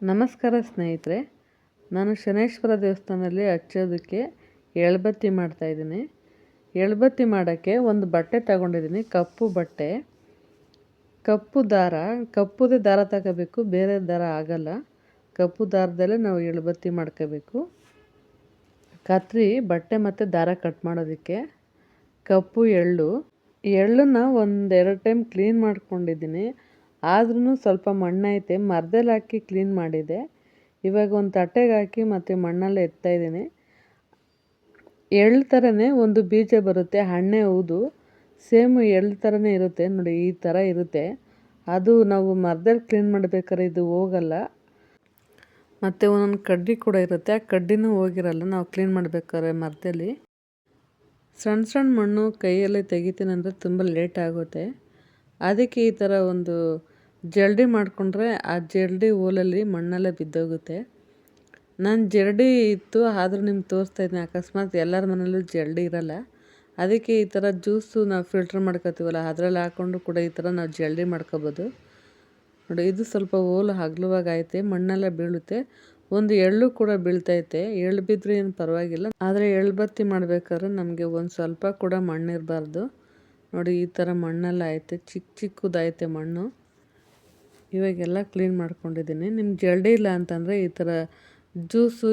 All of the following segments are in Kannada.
ನಮಸ್ಕಾರ ಸ್ನೇಹಿತರೆ, ನಾನು ಶನೇಶ್ವರ ದೇವಸ್ಥಾನದಲ್ಲಿ ಹಚ್ಚೋದಕ್ಕೆ ಎಳ್ಬತ್ತಿ ಮಾಡ್ತಾಯಿದ್ದೀನಿ. ಎಳ್ಬತ್ತಿ ಮಾಡೋಕ್ಕೆ ಒಂದು ಬಟ್ಟೆ ತಗೊಂಡಿದ್ದೀನಿ, ಕಪ್ಪು ಬಟ್ಟೆ, ಕಪ್ಪು ದಾರ. ಕಪ್ಪುದೇ ದಾರ ತಗೋಬೇಕು, ಬೇರೆ ದಾರ ಆಗಲ್ಲ. ಕಪ್ಪು ದಾರದಲ್ಲೇ ನಾವು ಎಳ್ಬತ್ತಿ ಮಾಡ್ಕೋಬೇಕು. ಕತ್ರಿ, ಬಟ್ಟೆ ಮತ್ತು ದಾರ ಕಟ್ ಮಾಡೋದಕ್ಕೆ, ಕಪ್ಪು ಎಳ್ಳನ್ನ ಒಂದೆರಡು ಟೈಮ್ ಕ್ಲೀನ್ ಮಾಡ್ಕೊಂಡಿದ್ದೀನಿ. ಆದ್ರೂ ಸ್ವಲ್ಪ ಮಣ್ಣೈತೆ, ಮರದಲ್ಲಿ ಹಾಕಿ ಕ್ಲೀನ್ ಮಾಡಿದೆ. ಇವಾಗ ಒಂದು ತಟ್ಟೆಗೆ ಹಾಕಿ ಮತ್ತು ಮಣ್ಣಲ್ಲಿ ಎತ್ತಾಯಿದ್ದೀನಿ. ಎಳ್ಳು ಥರನೇ ಒಂದು ಬೀಜ ಬರುತ್ತೆ, ಹಣ್ಣೆ ಹೌದು, ಸೇಮ್ ಎಳ್ಳು ಥರನೇ ಇರುತ್ತೆ ನೋಡಿ, ಈ ಥರ ಇರುತ್ತೆ. ಅದು ನಾವು ಮರದಲ್ಲಿ ಕ್ಲೀನ್ ಮಾಡಬೇಕಾದ್ರೆ ಇದು ಹೋಗಲ್ಲ. ಮತ್ತು ಒಂದೊಂದು ಕಡ್ಡಿ ಕೂಡ ಇರುತ್ತೆ, ಆ ಕಡ್ಡಿನೂ ಹೋಗಿರಲ್ಲ ನಾವು ಕ್ಲೀನ್ ಮಾಡಬೇಕಾದ್ರೆ ಮರದಲ್ಲಿ. ಸಣ್ಣ ಸಣ್ಣ ಮಣ್ಣು ಕೈಯಲ್ಲಿ ತೆಗಿತೀನಿ ಅಂದರೆ ತುಂಬ ಲೇಟ್ ಆಗುತ್ತೆ. ಅದಕ್ಕೆ ಈ ಥರ ಒಂದು ಜರಡಿ ಮಾಡಿಕೊಂಡ್ರೆ ಆ ಜರಡಿ ಹೋಲಲ್ಲಿ ಮಣ್ಣೆಲ್ಲ ಬಿದ್ದೋಗುತ್ತೆ. ನಾನು ಜರಡಿ ಇತ್ತು, ಆದರೂ ನಿಮ್ಗೆ ತೋರಿಸ್ತಾ ಇದ್ದೀನಿ. ಅಕಸ್ಮಾತ್ ಎಲ್ಲರ ಮನೆಯಲ್ಲೂ ಜರಡಿ ಇರಲ್ಲ, ಅದಕ್ಕೆ ಈ ಥರ ಜ್ಯೂಸು ನಾವು ಫಿಲ್ಟ್ರ್ ಮಾಡ್ಕೊತೀವಲ್ಲ, ಅದರಲ್ಲಿ ಹಾಕ್ಕೊಂಡು ಕೂಡ ಈ ಥರ ನಾವು ಜರಡಿ ಮಾಡ್ಕೊಬೋದು ನೋಡಿ. ಇದು ಸ್ವಲ್ಪ ಹೋಲು ಹಗ್ಲುವಾಗೈತೆ, ಮಣ್ಣೆಲ್ಲ ಬೀಳುತ್ತೆ, ಒಂದು ಎಳ್ಳು ಕೂಡ ಬೀಳ್ತೈತೆ. ಎಳ್ಳು ಬಿದ್ದರೆ ಏನು ಪರವಾಗಿಲ್ಲ, ಆದರೆ ಎಳ್ಬತ್ತಿ ಮಾಡಬೇಕಾದ್ರೆ ನಮಗೆ ಒಂದು ಸ್ವಲ್ಪ ಕೂಡ ಮಣ್ಣಿರಬಾರ್ದು ನೋಡಿ. ಈ ಥರ ಮಣ್ಣೆಲ್ಲ ಐತೆ, ಚಿಕ್ಕ ಚಿಕ್ಕದೈತೆ ಮಣ್ಣು. ಇವಾಗೆಲ್ಲ ಕ್ಲೀನ್ ಮಾಡ್ಕೊಂಡಿದ್ದೀನಿ. ನಿಮ್ಗೆ ಜರಡಿ ಇಲ್ಲ ಅಂತಂದರೆ ಈ ಥರ ಜ್ಯೂಸು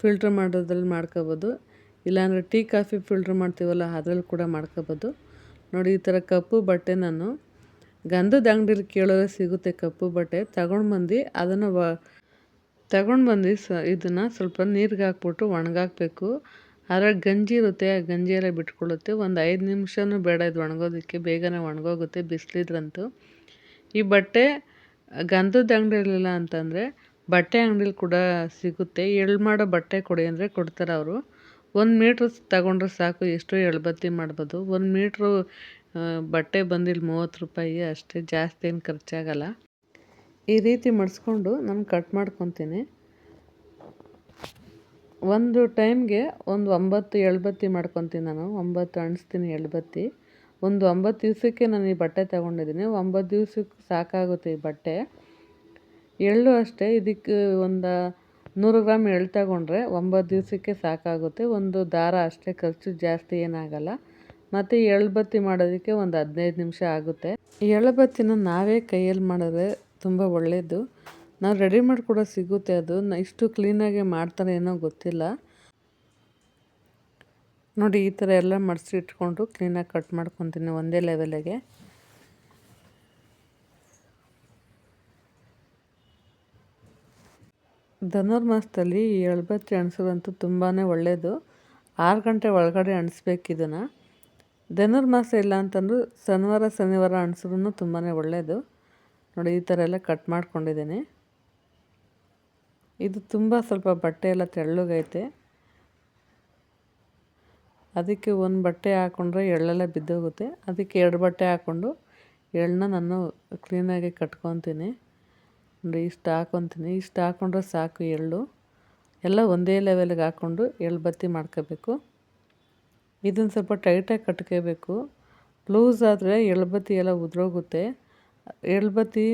ಫಿಲ್ಟ್ರ್ ಮಾಡೋದ್ರಲ್ಲಿ ಮಾಡ್ಕೋಬೋದು, ಇಲ್ಲಾಂದರೆ ಟೀ ಕಾಫಿ ಫಿಲ್ಟ್ರ್ ಮಾಡ್ತೀವಲ್ಲ ಅದರಲ್ಲಿ ಕೂಡ ಮಾಡ್ಕೋಬೋದು ನೋಡಿ. ಈ ಥರ ಕಪ್ಪು ಬಟ್ಟೆ ನಾನು ಗಂಧದ ಅಂಗಡಿಲಿ ಕೇಳೋರೆ ಸಿಗುತ್ತೆ, ಕಪ್ಪು ಬಟ್ಟೆ ತಗೊಂಡು ಬಂದು ಇದನ್ನು ಸ್ವಲ್ಪ ನೀರಿಗೆ ಹಾಕ್ಬಿಟ್ಟು ಒಣಗಾಕಬೇಕು. ಅದ್ರಲ್ಲಿ ಗಂಜಿ ಇರುತ್ತೆ, ಆ ಗಂಜಿ ಎಲ್ಲ ಬಿಟ್ಕೊಳ್ಳುತ್ತೆ. ಒಂದು 5 ನಿಮಿಷನೂ ಬೇಡ ಇದು ಒಣಗೋದಕ್ಕೆ, ಬೇಗನೆ ಒಣಗೋಗುತ್ತೆ ಬಿಸಿಲಿದ್ರಂತೂ. ಈ ಬಟ್ಟೆ ಗಂಧದ ಅಂಗಡಿಲಿಲ್ಲ ಅಂತಂದರೆ ಬಟ್ಟೆ ಅಂಗಡಿಲಿ ಕೂಡ ಸಿಗುತ್ತೆ. ಎಳ್ಳು ಮಾಡೋ ಬಟ್ಟೆ ಕೊಡಿ ಅಂದರೆ ಕೊಡ್ತಾರೆ ಅವರು. 1 ಮೀಟ್ರ್ ತಗೊಂಡ್ರೆ ಸಾಕು, ಎಷ್ಟೋ ಎಳ್ಬತ್ತಿ ಮಾಡ್ಬೋದು. 1 ಮೀಟ್ರು ಬಟ್ಟೆ ಬಂದಿಲ್ಲ 30 ರೂಪಾಯಿ ಅಷ್ಟೇ, ಜಾಸ್ತಿ ಏನು ಖರ್ಚಾಗಲ್ಲ. ಈ ರೀತಿ ಮಡಿಸ್ಕೊಂಡು ನಾನು ಕಟ್ ಮಾಡ್ಕೊತೀನಿ. ಒಂದು ಟೈಮ್ಗೆ ಒಂದು 9 ಎಳ್ಬತ್ತಿ ಮಾಡ್ಕೊತೀನಿ ನಾನು. 9 ಅಣಿಸ್ತೀನಿ ಎಳ್ಬತ್ತಿ. ಒಂದು 9 ದಿವಸಕ್ಕೆ ನಾನು ಈ ಬಟ್ಟೆ ತೊಗೊಂಡಿದ್ದೀನಿ. 9 ದಿವಸಕ್ಕೆ ಸಾಕಾಗುತ್ತೆ ಈ ಬಟ್ಟೆ. ಎಳ್ಳು ಅಷ್ಟೇ, ಇದಕ್ಕೆ ಒಂದು 100 ಗ್ರಾಮ್ ಎಳ್ಳು ತಗೊಂಡ್ರೆ 9 ದಿವಸಕ್ಕೆ ಸಾಕಾಗುತ್ತೆ. ಒಂದು ದಾರ ಅಷ್ಟೇ, ಖರ್ಚು ಜಾಸ್ತಿ ಏನಾಗಲ್ಲ. ಮತ್ತು ಎಳ್ಬತ್ತಿ ಮಾಡೋದಕ್ಕೆ ಒಂದು 15 ನಿಮಿಷ ಆಗುತ್ತೆ. ಎಳ್ಬತ್ತಿನ ನಾವೇ ಕೈಯಲ್ಲಿ ಮಾಡಿದ್ರೆ ತುಂಬ ಒಳ್ಳೆಯದು. ನಾವು ರೆಡಿಮೇಡ್ ಕೂಡ ಸಿಗುತ್ತೆ, ಅದು ಇಷ್ಟು ಕ್ಲೀನಾಗಿ ಮಾಡ್ತಾರೆ ಏನೋ ಗೊತ್ತಿಲ್ಲ ನೋಡಿ. ಈ ಥರ ಎಲ್ಲ ಮಡಿಸಿ ಇಟ್ಕೊಂಡು ಕ್ಲೀನಾಗಿ ಕಟ್ ಮಾಡ್ಕೊತೀನಿ ಒಂದೇ ಲೆವೆಲಿಗೆ. ಧನುರ್ಮಾಸದಲ್ಲಿ ಈ ಎಳ್ಬತ್ತಿ ಅಣಿಸೋದಂತೂ ತುಂಬಾ ಒಳ್ಳೆಯದು. 6 ಗಂಟೆ ಒಳಗಡೆ ಅಣಿಸ್ಬೇಕು ಇದನ್ನು. ಧನುರ್ಮಾಸ ಇಲ್ಲ ಅಂತಂದ್ರೂ ಶನಿವಾರ ಅಣಿಸಿದ್ರೂ ತುಂಬಾ ಒಳ್ಳೆಯದು ನೋಡಿ. ಈ ಥರ ಎಲ್ಲ ಕಟ್ ಮಾಡ್ಕೊಂಡಿದ್ದೀನಿ. ಇದು ತುಂಬ ಸ್ವಲ್ಪ ಬಟ್ಟೆ ಎಲ್ಲ ತೆಳ್ಳಗೈತೆ, ಅದಕ್ಕೆ ಒಂದು ಬಟ್ಟೆ ಹಾಕ್ಕೊಂಡ್ರೆ ಎಳ್ಳೆಲ್ಲ ಬಿದ್ದೋಗುತ್ತೆ. ಅದಕ್ಕೆ 2 ಬಟ್ಟೆ ಹಾಕ್ಕೊಂಡು ಎಳ್ಳನ್ನ ನಾನು ಕ್ಲೀನಾಗಿ ಕಟ್ಕೊತೀನಿ ನೋಡಿ. ಇಷ್ಟು ಹಾಕ್ಕೊಂಡ್ರೆ ಸಾಕು. ಎಳ್ಳು ಎಲ್ಲ ಒಂದೇ ಲೆವೆಲ್ಗೆ ಹಾಕ್ಕೊಂಡು ಎಳ್ಬತ್ತಿ ಮಾಡ್ಕೋಬೇಕು. ಇದನ್ನು ಸ್ವಲ್ಪ ಟೈಟಾಗಿ ಕಟ್ಕೋಬೇಕು. ಲೂಸ್ ಆದರೆ ಎಳ್ಬತ್ತಿ ಎಲ್ಲ ಉದುರೋಗುತ್ತೆ. ಎಳ್ಬತ್ತಿ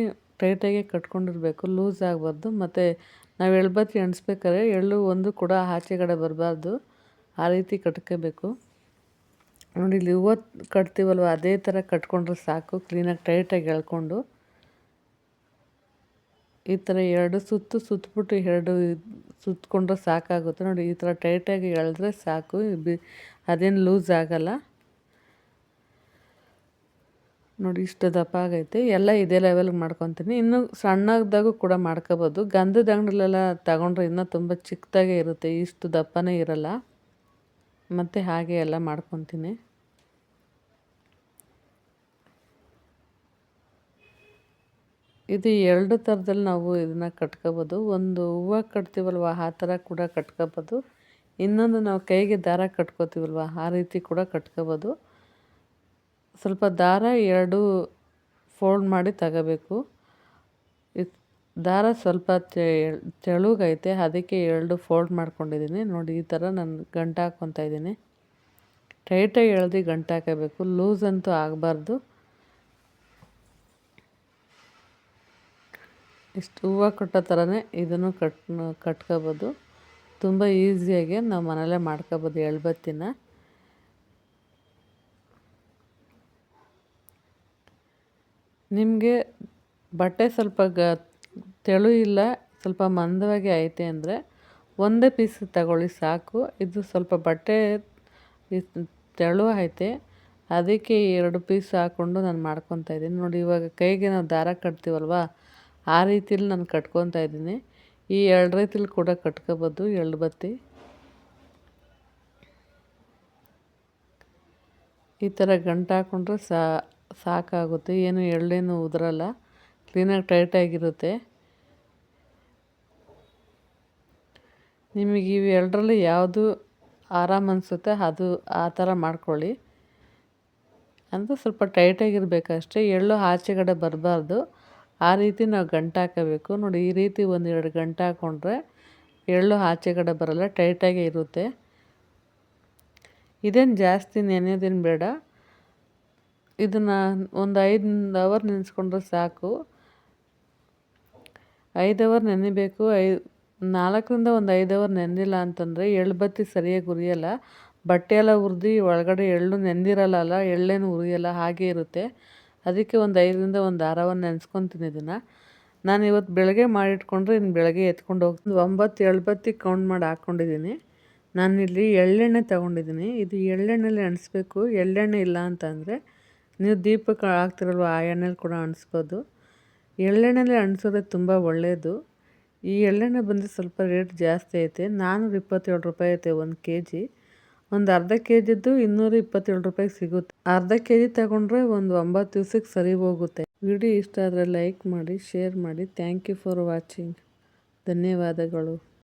ಟೈಟಾಗಿ ಕಟ್ಕೊಂಡಿರಬೇಕು, ಲೂಸ್ ಆಗಬಾರ್ದು. ಮತ್ತು ನಾವು ಎಳ್ಬತ್ತಿ ಅಣಿಸ್ಬೇಕಾದ್ರೆ ಎಳ್ಳು ಒಂದು ಕೂಡ ಆಚೆಗಡೆ ಬರಬಾರ್ದು, ಆ ರೀತಿ ಕಟ್ಕೋಬೇಕು ನೋಡಿ. ಇಲ್ಲಿ ಹೂವು ಕಟ್ತೀವಲ್ವ ಅದೇ ಥರ ಕಟ್ಕೊಂಡ್ರೆ ಸಾಕು, ಕ್ಲೀನಾಗಿ ಟೈಟಾಗಿ ಎಳ್ಕೊಂಡು. ಈ ಥರ 2 ಸುತ್ತಬಿಟ್ಟು 2 ಸುತ್ತಕೊಂಡ್ರೆ ಸಾಕಾಗುತ್ತೆ ನೋಡಿ. ಈ ಥರ ಟೈಟಾಗಿ ಎಳೆದ್ರೆ ಸಾಕು, ಅದೇನು ಲೂಸ್ ಆಗಲ್ಲ ನೋಡಿ. ಇಷ್ಟು ದಪ್ಪ ಆಗೈತೆ. ಎಲ್ಲ ಇದೇ ಲೆವೆಲ್ಗೆ ಮಾಡ್ಕೊತೀನಿ. ಇನ್ನು ಸಣ್ಣದಾಗೂ ಕೂಡ ಮಾಡ್ಕೋಬೋದು. ಗಂಧದ ಅಂಗಡಿಲೆಲ್ಲ ತಗೊಂಡ್ರೆ ಇನ್ನೂ ತುಂಬ ಚಿಕ್ಕದಾಗೇ ಇರುತ್ತೆ, ಇಷ್ಟು ದಪ್ಪನೇ ಇರಲ್ಲ. ಮತ್ತು ಹಾಗೆ ಎಲ್ಲ ಮಾಡ್ಕೊತೀನಿ. ಇದು 2 ಥರದಲ್ಲಿ ನಾವು ಇದನ್ನು ಕಟ್ಕೋಬೋದು. ಒಂದು ಹೂವು ಕಟ್ತೀವಲ್ವ ಆ ಥರ ಕೂಡ ಕಟ್ಕೋಬೋದು. ಇನ್ನೊಂದು ನಾವು ಕೈಗೆ ದಾರ ಕಟ್ಕೋತೀವಲ್ವ ಆ ರೀತಿ ಕೂಡ ಕಟ್ಕೋಬೋದು. ಸ್ವಲ್ಪ ದಾರ 2 ಫೋಲ್ಡ್ ಮಾಡಿ ತಗೋಬೇಕು. ದಾರ ಸ್ವಲ್ಪ ತೆಳುಗೈತೆ, ಅದಕ್ಕೆ 2 ಫೋಲ್ಡ್ ಮಾಡ್ಕೊಂಡಿದ್ದೀನಿ ನೋಡಿ. ಈ ಥರ ನಾನು ಗಂಟು ಹಾಕ್ಕೊತಾ ಇದ್ದೀನಿ. ಟೈಟಾಗಿ ಎಳ್ದು ಗಂಟು ಹಾಕಬೇಕು, ಲೂಸ್ ಅಂತೂ ಆಗಬಾರ್ದು. ಇಷ್ಟು ಹೂವು ಕಟ್ಟೋ ಥರನೇ ಇದನ್ನು ಕಟ್ಕೋಬೋದು. ತುಂಬ ಈಸಿಯಾಗಿ ನಾವು ಮನೇಲೇ ಮಾಡ್ಕೋಬೋದು ಎಳ್ಬತ್ತಿನ. ನಿಮಗೆ ಬಟ್ಟೆ ಸ್ವಲ್ಪ ತೆಳು ಇಲ್ಲ, ಸ್ವಲ್ಪ ಮಂದವಾಗಿ ಐತೆ ಅಂದರೆ ಒಂದೇ ಪೀಸ್ ತಗೊಳ್ಳಿ ಸಾಕು. ಇದು ಸ್ವಲ್ಪ ಬಟ್ಟೆ ತೆಳು ಐತೆ, ಅದಕ್ಕೆ 2 ಪೀಸ್ ಹಾಕ್ಕೊಂಡು ನಾನು ಮಾಡ್ಕೊತಾ ಇದ್ದೀನಿ. ನೋಡಿ, ಇವಾಗ ಕೈಗೆ ನಾವು ದಾರ ಕಟ್ತೀವಲ್ವ, ಆ ರೀತಿಲಿ ನಾನು ಕಟ್ಕೊತಾ ಇದ್ದೀನಿ. ಈ 2 ರೀತಿಲಿ ಕೂಡ ಕಟ್ಕೋಬೋದು ಎಳ್ಬತ್ತಿ. ಈ ಥರ ಗಂಟು ಹಾಕ್ಕೊಂಡ್ರೆ ಸಾಕಾಗುತ್ತೆ. ಏನು ಎಳ್ಳೇನು ಉದುರಲ್ಲ, ಕ್ಲೀನಾಗಿ ಟೈಟಾಗಿರುತ್ತೆ. ನಿಮಗೆ ಇವು 2ರಲ್ಲಿ ಯಾವುದು ಆರಾಮ ಅನಿಸುತ್ತೆ ಅದು ಆ ಥರ ಮಾಡ್ಕೊಳ್ಳಿ. ಅಂದರೆ ಸ್ವಲ್ಪ ಟೈಟಾಗಿರಬೇಕಷ್ಟೇ, ಎಳ್ಳು ಆಚೆಗಡೆ ಬರಬಾರ್ದು. ಆ ರೀತಿ ನಾವು ಗಂಟು ಹಾಕೋಬೇಕು. ನೋಡಿ, ಈ ರೀತಿ 1-2 ಗಂಟು ಹಾಕ್ಕೊಂಡ್ರೆ ಎಳ್ಳು ಆಚೆಗಡೆ ಬರಲ್ಲ, ಟೈಟಾಗೇ ಇರುತ್ತೆ. ಇದೇನು ಜಾಸ್ತಿ ನೆನೆಯೋದೇನು ಬೇಡ. ಇದನ್ನು ಒಂದು 5 ಅವರ್ ನೆನೆಸ್ಕೊಂಡ್ರೆ ಸಾಕು. 5 ಅವರ್ ನೆನೆಬೇಕು. 4ರಿಂದ ಒಂದು 5 ಅವರ್ ನೆನೆದಿಲ್ಲ ಅಂತಂದರೆ ಎಳ್ಬತ್ತಿ ಸರಿಯಾಗಿ ಉರಿಯಲ್ಲ. ಬಟ್ಟೆ ಎಲ್ಲ ಉರಿದು ಒಳಗಡೆ ಎಳ್ಳು ನೆಂದಿರಲ್ಲ, ಎಳ್ಳೇನು ಉರಿಯಲ್ಲ, ಹಾಗೇ ಇರುತ್ತೆ. ಅದಕ್ಕೆ ಒಂದು 5ರಿಂದ ಒಂದು 6 ಅವರ್ ನೆನೆಸ್ಕೊತೀನಿ ಇದನ್ನು. ನಾನು ಇವತ್ತು ಬೆಳಗ್ಗೆ ಮಾಡಿಟ್ಕೊಂಡ್ರೆ ಇನ್ನು ಬೆಳಗ್ಗೆ ಎತ್ಕೊಂಡು ಹೋಗ್ತೀನಿ. 9 ಎಳ್ಬತ್ತಿ ಕೌಂಟ್ ಮಾಡಿ ಹಾಕ್ಕೊಂಡಿದ್ದೀನಿ. ನಾನಿಲ್ಲಿ ಎಳ್ಳೆಣ್ಣೆ ತೊಗೊಂಡಿದ್ದೀನಿ. ಇದು ಎಳ್ಳೆಣ್ಣೆಲಿ ಅಣಿಸ್ಬೇಕು. ಎಳ್ಳೆಣ್ಣೆ ಇಲ್ಲ ಅಂತಂದರೆ ನೀವು ದೀಪಕ್ಕೆ ಹಾಕ್ತಿರಲ್ವ, ಆ ಎಣ್ಣೆಲಿ ಕೂಡ ಅಣಿಸ್ಬೋದು. ಎಳ್ಳೆಣ್ಣೆಲಿ ಅಣಿಸೋದ್ರೆ ತುಂಬ ಒಳ್ಳೆಯದು. ಈ ಎಳ್ಳೆಣ್ಣೆ ಬಂದು ಸ್ವಲ್ಪ ರೇಟ್ ಜಾಸ್ತಿ ಐತೆ. 427 ರೂಪಾಯಿ ಐತೆ 1 kg. ಒಂದು ಅರ್ಧ ಕೆಜಿದ್ದು 227 ರೂಪಾಯಿಗೆ ಸಿಗುತ್ತೆ. ಅರ್ಧ ಕೆಜಿ ತಗೊಂಡ್ರೆ ಒಂದು 9 ದಿವ್ಸಕ್ಕೆ ಸರಿ ಹೋಗುತ್ತೆ. ವಿಡಿಯೋ ಇಷ್ಟ ಆದರೆ ಲೈಕ್ ಮಾಡಿ, ಶೇರ್ ಮಾಡಿ. Thank you for watching. ಧನ್ಯವಾದಗಳು.